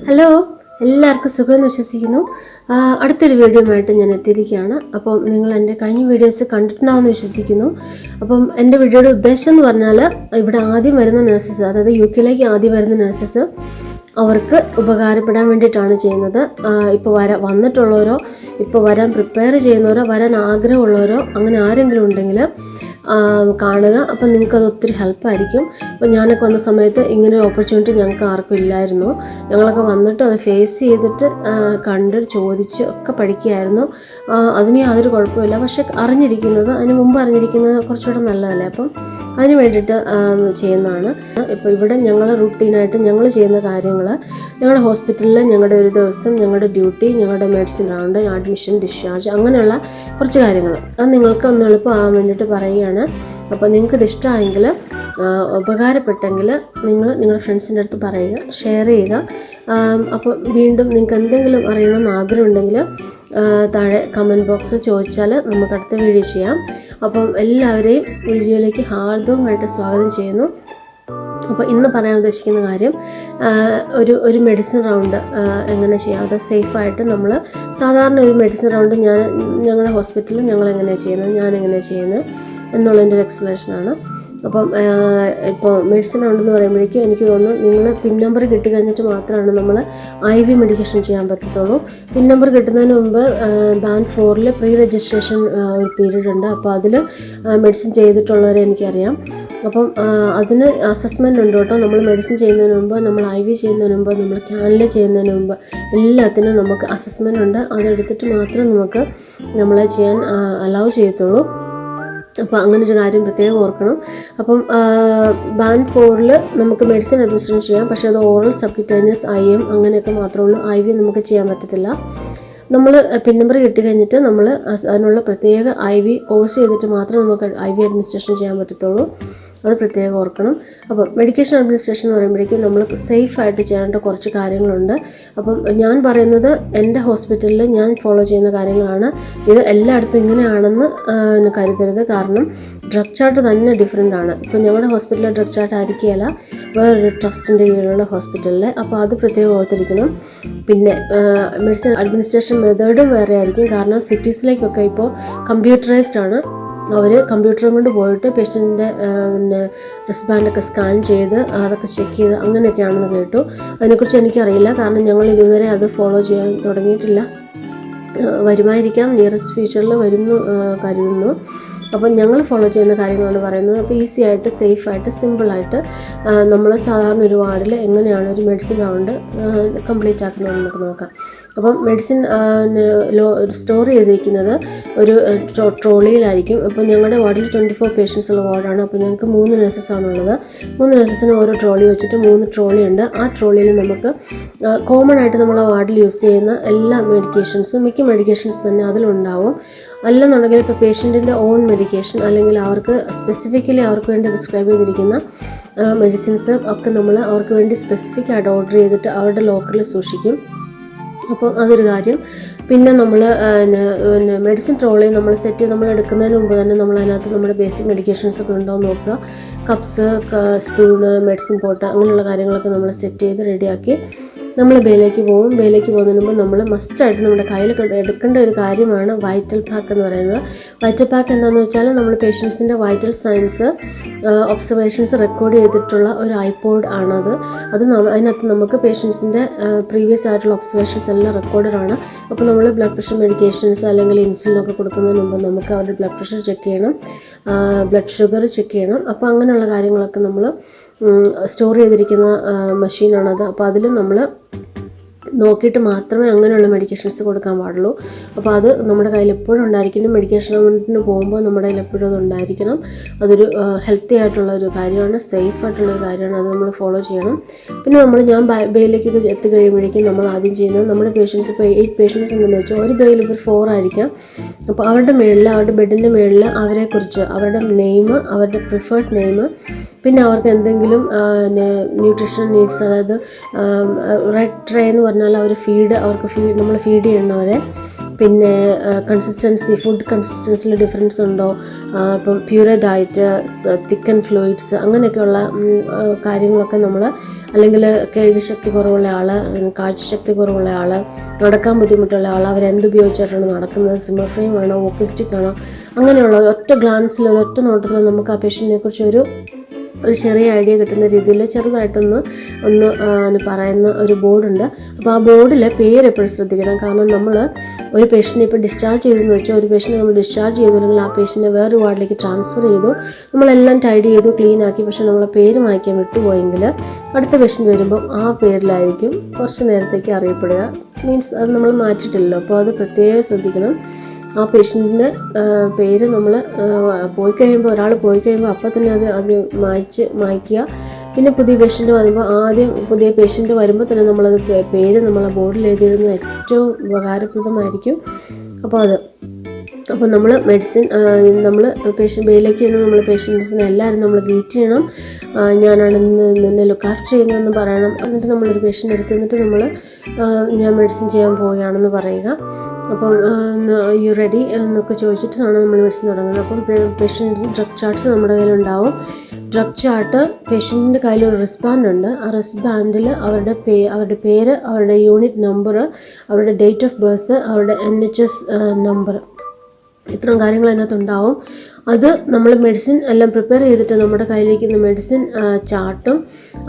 Hello, എല്ലാവർക്കും സുഖമെന്ന് വിശ്വസിക്കുന്നു. അടുത്തൊരു വീഡിയോയുമായിട്ട് ഞാൻ എത്തിയിരിക്കുകയാണ്. അപ്പം നിങ്ങൾ എൻ്റെ കഴിഞ്ഞ വീഡിയോസ് കണ്ടിട്ടുണ്ടാവുമെന്ന് വിശ്വസിക്കുന്നു. അപ്പം എൻ്റെ വീഡിയോയുടെ ഉദ്ദേശം എന്ന് പറഞ്ഞാൽ, ഇവിടെ ആദ്യം വരുന്ന നഴ്സസ്, അതായത് UK ആദ്യം വരുന്ന നഴ്സസ്, അവർക്ക് ഉപകാരപ്പെടാൻ വേണ്ടിയിട്ടാണ് ചെയ്യുന്നത്. ഇപ്പോൾ വന്നിട്ടുള്ളവരോ ഇപ്പോൾ വരാൻ പ്രിപ്പയർ ചെയ്യുന്നവരോ വരാൻ ആഗ്രഹമുള്ളവരോ അങ്ങനെ ആരെങ്കിലും ഉണ്ടെങ്കിൽ കാണുക. അപ്പം നിങ്ങൾക്കത് ഒത്തിരി ഹെൽപ്പായിരിക്കും. അപ്പോൾ ഞാനൊക്കെ വന്ന സമയത്ത് ഇങ്ങനൊരു ഓപ്പർച്യൂണിറ്റി ഞങ്ങൾക്ക് ആർക്കും ഇല്ലായിരുന്നു. ഞങ്ങളൊക്കെ വന്നിട്ട് അത് ഫേസ് ചെയ്തിട്ട് കണ്ട് ചോദിച്ച് ഒക്കെ പഠിക്കുകയായിരുന്നു. അതിന് യാതൊരു കുഴപ്പമില്ല. പക്ഷെ അതിന് മുമ്പ് അറിഞ്ഞിരിക്കുന്നത് കുറച്ചുകൂടെ നല്ലതല്ലേ. അപ്പം അതിന് വേണ്ടിയിട്ട് ചെയ്യുന്നതാണ്. ഇപ്പോൾ ഇവിടെ ഞങ്ങൾ റുട്ടീനായിട്ട് ഞങ്ങൾ ചെയ്യുന്ന കാര്യങ്ങൾ, ഞങ്ങളുടെ ഹോസ്പിറ്റലിൽ ഞങ്ങളുടെ ഒരു ദിവസം ഞങ്ങളുടെ ഡ്യൂട്ടി, ഞങ്ങളുടെ മെഡിസിൻ റൗണ്ട്, അഡ്മിഷൻ, ഡിസ്ചാർജ്, അങ്ങനെയുള്ള കുറച്ച് കാര്യങ്ങൾ അത് നിങ്ങൾക്ക് ഒന്ന് എളുപ്പമാകാൻ വേണ്ടിയിട്ട് പറയുകയാണ്. അപ്പോൾ നിങ്ങൾക്കിത് ഇഷ്ടമായെങ്കിൽ, ഉപകാരപ്പെട്ടെങ്കിൽ നിങ്ങളുടെ ഫ്രണ്ട്സിൻ്റെ അടുത്ത് പറയുക, ഷെയർ ചെയ്യുക. അപ്പോൾ വീണ്ടും നിങ്ങൾക്ക് എന്തെങ്കിലും അറിയണമെന്ന് ആഗ്രഹമുണ്ടെങ്കിൽ താഴെ കമൻറ്റ് ബോക്സിൽ ചോദിച്ചാൽ നമുക്ക് അടുത്ത വീഡിയോ ചെയ്യാം. അപ്പം എല്ലാവരെയും വീഡിയോയിലേക്ക് ഹാർദവമായിട്ട് സ്വാഗതം ചെയ്യുന്നു. അപ്പോൾ ഇന്ന് പറയാൻ ഉദ്ദേശിക്കുന്ന കാര്യം, ഒരു മെഡിസിൻ റൗണ്ട് എങ്ങനെ ചെയ്യാം, അത് സേഫായിട്ട് നമ്മൾ സാധാരണ ഒരു മെഡിസിൻ റൗണ്ട് ഞങ്ങളുടെ ഹോസ്പിറ്റലിൽ ഞാൻ എങ്ങനെയാണ് ചെയ്യുന്നത് എന്നുള്ളതിൻ്റെ ഒരു എക്സ്പ്ലനേഷനാണ്. അപ്പം ഇപ്പോൾ മെഡിസിൻ റൗണ്ടെന്ന് പറയുമ്പോഴേക്കും എനിക്ക് തോന്നുന്നു നിങ്ങൾ പിൻ നമ്പർ കിട്ടിക്കഴിഞ്ഞിട്ട് മാത്രമാണ് നമ്മൾ IV മെഡിക്കേഷൻ ചെയ്യാൻ പറ്റത്തുള്ളൂ. പിൻ നമ്പർ കിട്ടുന്നതിന് മുമ്പ് ബാൻഡ് 4 പ്രീ രജിസ്ട്രേഷൻ ഒരു പീരീഡ് ഉണ്ട്. അപ്പോൾ അതിൽ മെഡിസിൻ ചെയ്തിട്ടുള്ളവരെ എനിക്കറിയാം. അപ്പം അതിന് അസസ്മെൻ്റ് ഉണ്ട് കേട്ടോ. നമ്മൾ മെഡിസിൻ ചെയ്യുന്നതിന് മുമ്പ്, നമ്മൾ IV ചെയ്യുന്നതിന് മുമ്പ്, നമ്മൾ ക്യാനിൽ ചെയ്യുന്നതിന് മുമ്പ് എല്ലാത്തിനും നമുക്ക് അസസ്മെൻ്റ് ഉണ്ട്. അതെടുത്തിട്ട് മാത്രം നമ്മളെ ചെയ്യാൻ അലൗ ചെയ്യത്തുള്ളൂ. അപ്പോൾ അങ്ങനൊരു കാര്യം പ്രത്യേകം ഓർക്കണം. അപ്പം ബാൻഡ് 4 നമുക്ക് മെഡിസിൻ അഡ്മിനിസ്ട്രേഷൻ ചെയ്യാം. പക്ഷേ അത് ഓറൽ, സബ്ക്യൂട്ടേനിയസ്, IM അങ്ങനെയൊക്കെ മാത്രമേ ഉള്ളൂ. IV നമുക്ക് ചെയ്യാൻ പറ്റത്തില്ല. നമ്മൾ പിൻ നമ്പർ കിട്ടിക്കഴിഞ്ഞിട്ട് നമ്മൾ അതിനുള്ള പ്രത്യേക IV കോഴ്സ് ചെയ്തിട്ട് മാത്രമേ നമുക്ക് IV അഡ്മിനിസ്ട്രേഷൻ ചെയ്യാൻ പറ്റത്തുള്ളൂ. അത് പ്രത്യേകം ഓർക്കണം. അപ്പം മെഡിക്കേഷൻ അഡ്മിനിസ്ട്രേഷൻ എന്ന് പറയുമ്പോഴേക്കും നമ്മൾ സേഫായിട്ട് ചെയ്യേണ്ട കുറച്ച് കാര്യങ്ങളുണ്ട്. അപ്പം ഞാൻ പറയുന്നത് എൻ്റെ ഹോസ്പിറ്റലിൽ ഞാൻ ഫോളോ ചെയ്യുന്ന കാര്യങ്ങളാണ്. ഇത് എല്ലായിടത്തും ഇങ്ങനെയാണെന്ന് കരുതരുത്. കാരണം ഡ്രഗ് ചാർട്ട് തന്നെ ഡിഫറെൻ്റ് ആണ്. ഇപ്പം ഞങ്ങളുടെ ഹോസ്പിറ്റലിലെ ഡ്രഗ് ചാർട്ട് ആയിരിക്കുകയില്ല വേറൊരു ട്രസ്റ്റിൻ്റെ കീഴിലുള്ള ഹോസ്പിറ്റലിൽ. അപ്പോൾ അത് പ്രത്യേകം ഓർത്തിരിക്കണം. പിന്നെ മെഡിസിൻ അഡ്മിനിസ്ട്രേഷൻ മെത്തേഡും വേറെ ആയിരിക്കും. കാരണം സിറ്റീസിലേക്കൊക്കെ ഇപ്പോൾ കമ്പ്യൂട്ടറൈസ്ഡ് ആണ്. അവർ കമ്പ്യൂട്ടറും കൊണ്ട് പോയിട്ട് പേഷ്യൻറ്റിൻ്റെ റിസ്റ്റ് ബാൻഡൊക്കെ സ്കാൻ ചെയ്ത് അതൊക്കെ ചെക്ക് ചെയ്ത് അങ്ങനെയൊക്കെയാണെന്ന് കേട്ടു. അതിനെക്കുറിച്ച് എനിക്കറിയില്ല. കാരണം ഞങ്ങൾ ഇതുവരെ അത് ഫോളോ ചെയ്യാൻ തുടങ്ങിയിട്ടില്ല. വരുമായിരിക്കാം, നിയറസ്റ്റ് ഫ്യൂച്ചറിൽ വരുന്നു കരുതുന്നു. അപ്പം ഞങ്ങൾ ഫോളോ ചെയ്യുന്ന കാര്യങ്ങളാണ് പറയുന്നത്. അപ്പോൾ ഈസി ആയിട്ട്, സേഫായിട്ട്, സിമ്പിളായിട്ട് നമ്മൾ സാധാരണ ഒരു വാർഡിൽ എങ്ങനെയാണ് ഒരു മെഡിസിൻ റൗണ്ട് കംപ്ലീറ്റ് ആക്കുന്നത് നമുക്ക് നോക്കാം. അപ്പം മെഡിസിൻ സ്റ്റോർ ചെയ്തിരിക്കുന്നത് ഒരു ട്രോളിയിലായിരിക്കും. അപ്പോൾ ഞങ്ങളുടെ വാർഡിൽ 24 പേഷ്യൻസ് ഉള്ള വാർഡാണ്. അപ്പോൾ ഞങ്ങൾക്ക് 3 നഴ്സസാണുള്ളത്. 3 നഴ്സസിന് ഓരോ ട്രോളി വെച്ചിട്ട് 3 ട്രോളി ഉണ്ട്. ആ ട്രോളിയിൽ നമുക്ക് കോമൺ ആയിട്ട് നമ്മൾ ആ വാർഡിൽ യൂസ് ചെയ്യുന്ന എല്ലാ മെഡിക്കേഷൻസും, മിക്ക മെഡിക്കേഷൻസ് തന്നെ അതിലുണ്ടാവും. അല്ലെന്നുണ്ടെങ്കിൽ ഇപ്പോൾ പേഷ്യൻറ്റിൻ്റെ ഓൺ മെഡിക്കേഷൻ, അല്ലെങ്കിൽ അവർക്ക് സ്പെസിഫിക്കലി അവർക്ക് വേണ്ടി പ്രിസ്ക്രൈബ് ചെയ്തിരിക്കുന്ന മെഡിസിൻസ് ഒക്കെ നമ്മൾ അവർക്ക് വേണ്ടി സ്പെസിഫിക് ആയിട്ട് ഓർഡർ ചെയ്തിട്ട് അവരുടെ ലോക്കറിൽ സൂക്ഷിക്കും. അപ്പോൾ അതൊരു കാര്യം. പിന്നെ നമ്മൾ മെഡിസിൻ ട്രോളി നമ്മൾ നമ്മൾ എടുക്കുന്നതിന് മുമ്പ് തന്നെ നമ്മൾ അതിനകത്ത് നമ്മുടെ ബേസിക് മെഡിക്കേഷൻസ് ഒക്കെ ഉണ്ടോ എന്ന് നോക്കുക. കപ്സ്, സ്പൂണ്, മെഡിസിൻ പോട്ട്, അങ്ങനെയുള്ള കാര്യങ്ങളൊക്കെ നമ്മൾ സെറ്റ് ചെയ്ത് റെഡിയാക്കി നമ്മൾ ബേയിലേക്ക് പോകും. ബേയിലേക്ക് പോകുന്നതിന് മുമ്പ് നമ്മൾ മസ്റ്റായിട്ട് നമ്മുടെ കയ്യിൽ എടുക്കേണ്ട ഒരു കാര്യമാണ് വൈറ്റൽ പാക്ക് എന്ന് പറയുന്നത്. വൈറ്റൽ പാക്ക് എന്താണെന്ന് വെച്ചാൽ നമ്മൾ പേഷ്യൻസിൻ്റെ വൈറ്റൽ സയൻസ് ഒബ്സർവേഷൻസ് റെക്കോർഡ് ചെയ്തിട്ടുള്ള ഒരു iPod ആണത്. അതിനകത്ത് നമുക്ക് പേഷ്യൻസിൻ്റെ പ്രീവിയസ് ആയിട്ടുള്ള ഒബ്സർവേഷൻസ് എല്ലാം റെക്കോർഡഡാണ്. അപ്പോൾ നമ്മൾ ബ്ലഡ് പ്രഷർ മെഡിക്കേഷൻസ് അല്ലെങ്കിൽ ഇൻസുലിനൊക്കെ കൊടുക്കുന്നതിന് മുമ്പ് നമുക്ക് അവരുടെ ബ്ലഡ് പ്രഷർ ചെക്ക് ചെയ്യണം, ബ്ലഡ് ഷുഗർ ചെക്ക് ചെയ്യണം. അപ്പോൾ അങ്ങനെയുള്ള കാര്യങ്ങളൊക്കെ നമ്മൾ സ്റ്റോർ ചെയ്തിരിക്കുന്ന മെഷീനാണത്. അപ്പോൾ അതിൽ നമ്മൾ നോക്കിയിട്ട് മാത്രമേ അങ്ങനെയുള്ള മെഡിക്കേഷൻസ് കൊടുക്കാൻ പാടുള്ളൂ. അപ്പോൾ അത് നമ്മുടെ കയ്യിൽ എപ്പോഴും ഉണ്ടായിരിക്കണം. മെഡിക്കേഷൻ റൗണ്ടിന് പോകുമ്പോൾ നമ്മുടെ കയ്യിൽ എപ്പോഴും അത് ഉണ്ടായിരിക്കണം. അതൊരു ഹെൽത്തി ആയിട്ടുള്ളൊരു കാര്യമാണ്, സേഫ് ആയിട്ടുള്ളൊരു കാര്യമാണ്. അത് നമ്മൾ ഫോളോ ചെയ്യണം. പിന്നെ ഞാൻ ബേയിലേക്ക് എത്തിക്കഴിയുമ്പോഴേക്കും നമ്മൾ ആദ്യം ചെയ്യുന്നത്, നമ്മുടെ പേഷ്യൻസ് ഇപ്പോൾ 8 പേഷ്യൻസ് ഉണ്ടെന്ന് വെച്ചാൽ ഒരു ബേയിൽ ഇപ്പോൾ 4 ആയിരിക്കാം. അപ്പോൾ അവരുടെ ബെഡിൻ്റെ മുകളിൽ അവരെക്കുറിച്ച്, അവരുടെ നെയിം, അവരുടെ പ്രിഫേർഡ് നെയിം, പിന്നെ അവർക്ക് എന്തെങ്കിലും ന്യൂട്രീഷൻ നീഡ്സ്, അതായത് റെഡ് ട്രേ എന്ന് പറഞ്ഞാൽ നമ്മൾ ഫീഡ് ചെയ്യണവരെ, പിന്നെ ഫുഡ് കൺസിസ്റ്റൻസിയിൽ ഡിഫറൻസ് ഉണ്ടോ, ഇപ്പം പ്യൂർ ഡയറ്റ്, തിക്കൻ ഫ്ലൂയിഡ്സ്, അങ്ങനെയൊക്കെയുള്ള കാര്യങ്ങളൊക്കെ നമ്മൾ അല്ലെങ്കിൽ കേൾവിശക്തി കുറവുള്ള ആൾ, കാഴ്ചശക്തി കുറവുള്ള ആൾ, നടക്കാൻ ബുദ്ധിമുട്ടുള്ള ആൾ, അവരെന്തുപയോഗിച്ചിട്ടാണ് നടക്കുന്നത്, സിമഫ്രെയിം ആണോ, ഓക്കിസ്റ്റിക് ആണോ, അങ്ങനെയുള്ള ഒരൊറ്റ ഗ്ലാൻസിൽ ഒരൊറ്റ നോട്ടത്തിൽ നമുക്ക് ആ പേഷ്യൻറ്റിനെ കുറിച്ച് ഒരു ചെറിയ ഐഡിയ കിട്ടുന്ന രീതിയിൽ ചെറുതായിട്ടൊന്ന് പറയുന്ന ഒരു ബോർഡുണ്ട്. അപ്പോൾ ആ ബോർഡിലെ പേര് എപ്പോഴും ശ്രദ്ധിക്കണം. കാരണം നമ്മൾ ഒരു പേഷ്യൻറ്റിനെ ഇപ്പോൾ ഡിസ്ചാർജ് ചെയ്തെന്ന് വെച്ചാൽ ഒരു പേഷ്യൻറ്റ് നമ്മൾ ഡിസ്ചാർജ് ചെയ്തില്ലെങ്കിൽ ആ പേഷ്യൻറ്റിനെ വേറൊരു വാർഡിലേക്ക് ട്രാൻസ്ഫർ ചെയ്തു, നമ്മളെല്ലാം ടൈഡി ചെയ്തു, ക്ലീൻ ആക്കി, പക്ഷേ നമ്മളെ പേര് വായിക്കാൻ വിട്ടുപോയെങ്കിൽ അടുത്ത പേഷ്യൻറ്റ് വരുമ്പം ആ പേരിലായിരിക്കും കുറച്ച് നേരത്തേക്ക് അറിയപ്പെടുക. മീൻസ് അത് നമ്മൾ മാറ്റിയിട്ടില്ലല്ലോ. അപ്പോൾ അത് പ്രത്യേകം ശ്രദ്ധിക്കണം. ആ പേഷ്യൻറ്റിൻ്റെ പേര് നമ്മൾ ഒരാൾ പോയി കഴിയുമ്പോൾ അപ്പം തന്നെ അത് മായ്ക്കുക. പിന്നെ പുതിയ പേഷ്യൻറ്റ് വരുമ്പോൾ ആദ്യം പുതിയ പേഷ്യൻറ്റ് വരുമ്പോൾ തന്നെ നമ്മളത് പേര് നമ്മളെ ബോർഡിൽ എഴുതിയിരുന്നത് ഏറ്റവും ഉപകാരപ്രദമായിരിക്കും. അപ്പോൾ നമ്മൾ മെഡിസിൻ നമ്മൾ ബേയിലേക്ക് വരുന്ന നമ്മൾ പേഷ്യൻസിനെ എല്ലാവരും നമ്മൾ ഗ്രീറ്റ് ചെയ്യണം. ഞാനാണ് നിന്നെ ലുക്ക് ആഫ്റ്റർ ചെയ്യുന്നതെന്ന് പറയണം. എന്നിട്ട് നമ്മളൊരു പേഷ്യൻ്റ് എടുത്ത് നമ്മൾ ഞാൻ മെഡിസിൻ ചെയ്യാൻ പോവുകയാണെന്ന് പറയുക. അപ്പം യു റെഡി എന്നൊക്കെ ചോദിച്ചിട്ടാണ് നമ്മൾ മെഡിസിൻ തുടങ്ങുന്നത്. അപ്പം പേഷ്യൻറ്റിന് ഡ്രഗ് ചാർട്ട്സ് നമ്മുടെ കയ്യിലുണ്ടാവും. ഡ്രഗ് ചാർട്ട് പേഷ്യൻറ്റിൻ്റെ കയ്യിലൊരു റിസ്ബാൻഡ് ഉണ്ട്. ആ റിസ്ബാൻഡിൽ അവരുടെ പേര്, അവരുടെ യൂണിറ്റ് നമ്പർ, അവരുടെ ഡേറ്റ് ഓഫ് ബർത്ത്, അവരുടെ NHS നമ്പർ, ഇത്രയും കാര്യങ്ങൾ അതിനകത്തുണ്ടാവും. അത് നമ്മൾ മെഡിസിൻ എല്ലാം പ്രിപ്പയർ ചെയ്തിട്ട് നമ്മുടെ കയ്യിലിരിക്കുന്ന മെഡിസിൻ ചാർട്ടും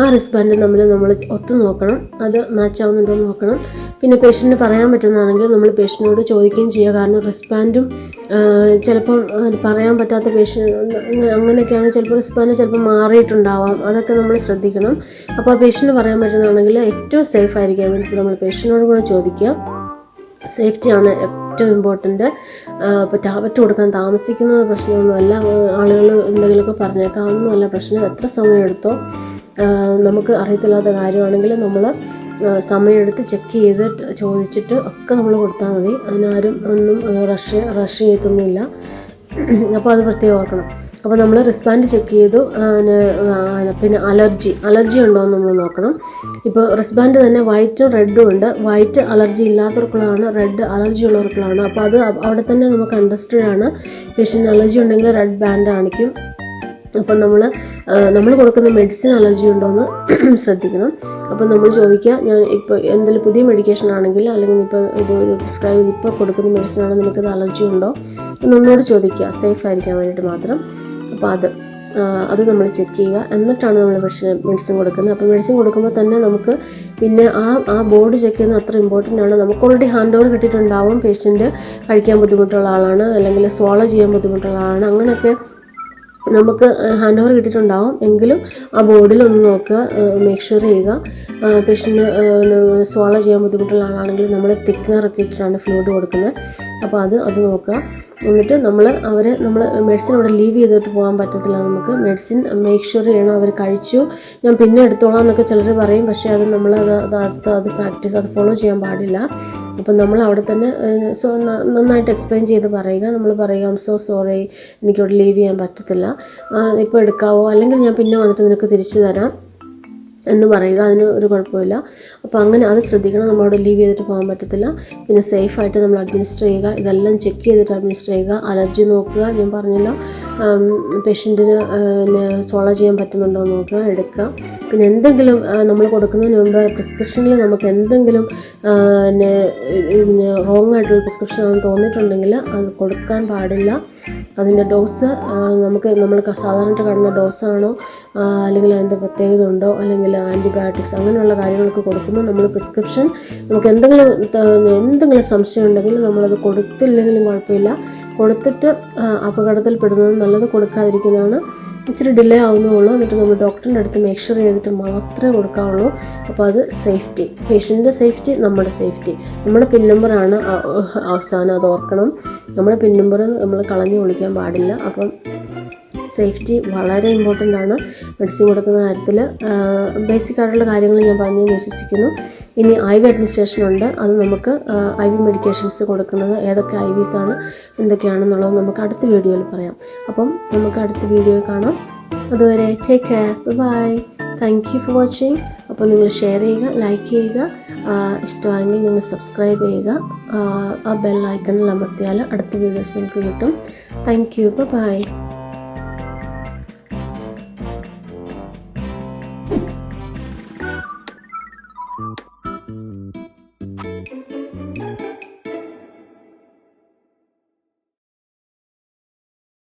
ആ റിസ്ബാൻഡും നമ്മൾ ഒത്തു നോക്കണം, അത് മാച്ച് ആവുന്നുണ്ടോ എന്ന് നോക്കണം. പിന്നെ പേഷ്യൻറ്റിന് പറയാൻ പറ്റുന്നതാണെങ്കിൽ നമ്മൾ പേഷ്യൻറ്റിനോട് ചോദിക്കുകയും ചെയ്യുക. കാരണം റിസ്ബാൻഡും ചിലപ്പം പറയാൻ പറ്റാത്ത അങ്ങനെയൊക്കെയാണ്. ചിലപ്പോൾ റിസ്ബാൻഡ് ചിലപ്പോൾ മാറിയിട്ടുണ്ടാവാം, അതൊക്കെ നമ്മൾ ശ്രദ്ധിക്കണം. അപ്പോൾ ആ പേഷ്യൻറ്റിന് പറയാൻ പറ്റുന്നതാണെങ്കിൽ ഏറ്റവും സേഫ് ആയിരിക്കാൻ വേണ്ടിയിട്ട് നമ്മൾ പേഷ്യൻറ്റിനോട് കൂടെ ചോദിക്കുക. സേഫ്റ്റിയാണ് ഏറ്റവും ഇമ്പോർട്ടൻറ്റ്. ഇപ്പോൾ ടാബ്ലറ്റ് കൊടുക്കാൻ താമസിക്കുന്നത് പ്രശ്നമൊന്നുമല്ല. ആളുകൾ എന്തെങ്കിലുമൊക്കെ പറഞ്ഞേക്കാം, അതൊന്നുമല്ല പ്രശ്നം. എത്ര സമയമെടുത്തോ നമുക്ക് അറിയത്തില്ലാത്ത കാര്യമാണെങ്കിൽ നമ്മൾ സമയമെടുത്ത് ചെക്ക് ചെയ്ത് ചോദിച്ചിട്ട് ഒക്കെ നമ്മൾ കൊടുത്താൽ മതി. അതിനാരും ഒന്നും റഷ് ചെയ്യത്തൊന്നുമില്ല. അപ്പോൾ അത് പ്രത്യേകം ഓർക്കണം. അപ്പോൾ നമ്മൾ റിസ്ബാൻഡ് ചെക്ക് ചെയ്തു. പിന്നെ അലർജി ഉണ്ടോ എന്ന് നമ്മൾ നോക്കണം. ഇപ്പോൾ റിസ്ബാൻഡ് തന്നെ വൈറ്റും റെഡും ഉണ്ട്. വൈറ്റ് അലർജി ഇല്ലാത്തവർക്കുള്ളതാണ്, റെഡ് അലർജി ഉള്ളവർക്കുള്ളതാണ്. അപ്പോൾ അത് അവിടെ തന്നെ നമുക്ക് അണ്ടർസ്റ്റാൻഡ് ആണ്. പേഷ്യൻ്റ് അലർജി ഉണ്ടെങ്കിൽ റെഡ് ബാൻഡ് കാണിക്കും. അപ്പം നമ്മൾ കൊടുക്കുന്ന മെഡിസിൻ അലർജി ഉണ്ടോയെന്ന് ശ്രദ്ധിക്കണം. അപ്പം നമ്മൾ ചോദിക്കുക, ഞാൻ ഇപ്പോൾ എന്തെങ്കിലും പുതിയ മെഡിക്കേഷൻ ആണെങ്കിൽ, അല്ലെങ്കിൽ ഇപ്പോൾ ഇതൊരു പ്രിസ്ക്രൈബ് ചെയ്ത് ഇപ്പോൾ കൊടുക്കുന്ന മെഡിസിൻ ആണെങ്കിൽ നിനക്കത് അലർജി ഉണ്ടോ എന്നൊന്നോട് ചോദിക്കുക, സേഫ് ആയിരിക്കാൻ വേണ്ടിയിട്ട് മാത്രം. അപ്പോൾ അത് നമ്മൾ ചെക്ക് ചെയ്യുക. എന്നിട്ടാണ് നമ്മൾ മെഡിസിൻ കൊടുക്കുന്നത്. അപ്പോൾ മെഡിസിൻ കൊടുക്കുമ്പോൾ തന്നെ നമുക്ക് പിന്നെ ആ ബോർഡ് ചെക്ക് ചെയ്യുന്നത് അത്ര ഇമ്പോർട്ടൻ്റ് ആണ്. നമുക്ക് ഓൾറെഡി ഹാൻഡ് ഓവർ കിട്ടിയിട്ടുണ്ടാവും. പേഷ്യൻറ്റ് കഴിക്കാൻ ബുദ്ധിമുട്ടുള്ള ആളാണ്, അല്ലെങ്കിൽ സ്വോളോ ചെയ്യാൻ ബുദ്ധിമുട്ടുള്ള ആളാണ്, അങ്ങനെയൊക്കെ നമുക്ക് ഹാൻഡ് ഓവർ കിട്ടിയിട്ടുണ്ടാവും. എങ്കിലും ആ ബോർഡിൽ ഒന്ന് നോക്കുക, മേക്ക് ഷുവർ ചെയ്യുക. പേഷ്യൻറ്റ് സ്വോളോ ചെയ്യാൻ ബുദ്ധിമുട്ടുള്ള ആളാണെങ്കിൽ നമ്മൾ തിക്നറൊക്കെ ഇട്ടിട്ടാണ് ഫ്ലൂയിഡ് കൊടുക്കുന്നത്. അപ്പോൾ അത് നോക്കുക. എന്നിട്ട് നമ്മൾ മെഡിസിൻ അവിടെ ലീവ് ചെയ്തിട്ട് പോകാൻ പറ്റത്തില്ല. നമുക്ക് മെഡിസിൻ മേക്ക് ഷുവർ ചെയ്യണം അവർ കഴിച്ചു, ഞാൻ പിന്നെ എടുത്തോളാം എന്നൊക്കെ ചിലർ പറയും. പക്ഷേ അത് നമ്മൾ അത് പ്രാക്ടീസ് ഫോളോ ചെയ്യാൻ പാടില്ല. അപ്പം നമ്മൾ അവിടെ തന്നെ നന്നായിട്ട് എക്സ്പ്ലെയിൻ ചെയ്ത് പറയുക. നമ്മൾ പറയുക, ഐം സോ സോറി, എനിക്കവിടെ ലീവ് ചെയ്യാൻ പറ്റത്തില്ല, ഇപ്പോൾ എടുക്കാവോ, അല്ലെങ്കിൽ ഞാൻ പിന്നെ വന്നിട്ട് നിനക്ക് തിരിച്ചു തരാം എന്ന് പറയുക. അതിന് ഒരു കുഴപ്പമില്ല. അപ്പോൾ അങ്ങനെ അത് ശ്രദ്ധിക്കണം. നമ്മളവിടെ ലീവ് ചെയ്തിട്ട് പോകാൻ പറ്റത്തില്ല. പിന്നെ സേഫായിട്ട് നമ്മൾ അഡ്മിനിസ്റ്റർ ചെയ്യുക. ഇതെല്ലാം ചെക്ക് ചെയ്തിട്ട് അഡ്മിനിസ്റ്റർ ചെയ്യുക. അലർജി നോക്കുക, ഞാൻ പറഞ്ഞല്ലോ. പേഷ്യൻറ്റിന് സ്വോളോ ചെയ്യാൻ പറ്റുന്നുണ്ടോ എന്ന് നോക്കുക, എടുക്കുക. പിന്നെ എന്തെങ്കിലും നമ്മൾ കൊടുക്കുന്നതിന് മുമ്പ് പ്രിസ്ക്രിപ്ഷനിൽ നമുക്ക് എന്തെങ്കിലും റോങ് ആയിട്ടുള്ള പ്രിസ്ക്രിപ്ഷൻ ആണെന്ന് തോന്നിയിട്ടുണ്ടെങ്കിൽ അത് കൊടുക്കാൻ പാടില്ല. അതിൻ്റെ ഡോസ് നമ്മൾ സാധാരണ കാണുന്ന ഡോസാണോ, അല്ലെങ്കിൽ അതിൻ്റെ പ്രത്യേകത ഉണ്ടോ, അല്ലെങ്കിൽ ആൻറ്റിബയോട്ടിക്സ് അങ്ങനെയുള്ള കാര്യങ്ങളൊക്കെ കൊടുക്കുമ്പോൾ നമ്മൾ പ്രിസ്ക്രിപ്ഷൻ നമുക്ക് എന്തെങ്കിലും സംശയം ഉണ്ടെങ്കിൽ നമ്മളത് കൊടുത്തില്ലെങ്കിലും കുഴപ്പമില്ല. കൊടുത്തിട്ട് അപകടത്തിൽപ്പെടുന്നത് നല്ലത്, കൊടുക്കാതിരിക്കുന്നതാണ്. ഇച്ചിരി ഡിലേ ആവുന്നുള്ളൂ. എന്നിട്ട് നമ്മൾ ഡോക്ടറിൻ്റെ അടുത്ത് മേക്ക് ഷുവർ ചെയ്തിട്ട് മാത്രമേ കൊടുക്കാവുള്ളൂ. അപ്പോൾ അത് സേഫ്റ്റി, പേഷ്യൻ്റെ സേഫ്റ്റി, നമ്മുടെ സേഫ്റ്റി. നമ്മുടെ പിൻ നമ്പറാണ് അവസാനം, അത് ഓർക്കണം. നമ്മുടെ പിൻ നമ്പർ നമ്മൾ കളഞ്ഞു വിളിക്കാൻ പാടില്ല. അപ്പം സേഫ്റ്റി വളരെ ഇമ്പോർട്ടൻ്റ് ആണ് മെഡിസിൻ കൊടുക്കുന്ന കാര്യത്തിൽ. ബേസിക് ആയിട്ടുള്ള കാര്യങ്ങൾ ഞാൻ പറഞ്ഞെന്ന് വിശ്വസിക്കുന്നു. ഇനി IV അഡ്മിനിസ്ട്രേഷൻ ഉണ്ട്. അത് നമുക്ക് IV മെഡിക്കേഷൻസ് കൊടുക്കുന്നത് ഏതൊക്കെ IVs ആണ്, എന്തൊക്കെയാണെന്നുള്ളത് നമുക്ക് അടുത്ത വീഡിയോയിൽ പറയാം. അപ്പം നമുക്ക് അടുത്ത വീഡിയോ കാണാം. അതുവരെ take care, bye. Thank you for watching. അപ്പോൾ നിങ്ങൾ ഷെയർ ചെയ്യുക, ലൈക്ക് ചെയ്യുക, ഇഷ്ടമായെങ്കിൽ നിങ്ങൾ സബ്സ്ക്രൈബ് ചെയ്യുക. ആ ബെൽ ഐക്കണിൽ അമർത്തിയാൽ അടുത്ത വീഡിയോസ് നിങ്ങൾക്ക് കിട്ടും. Thank you, bye. you.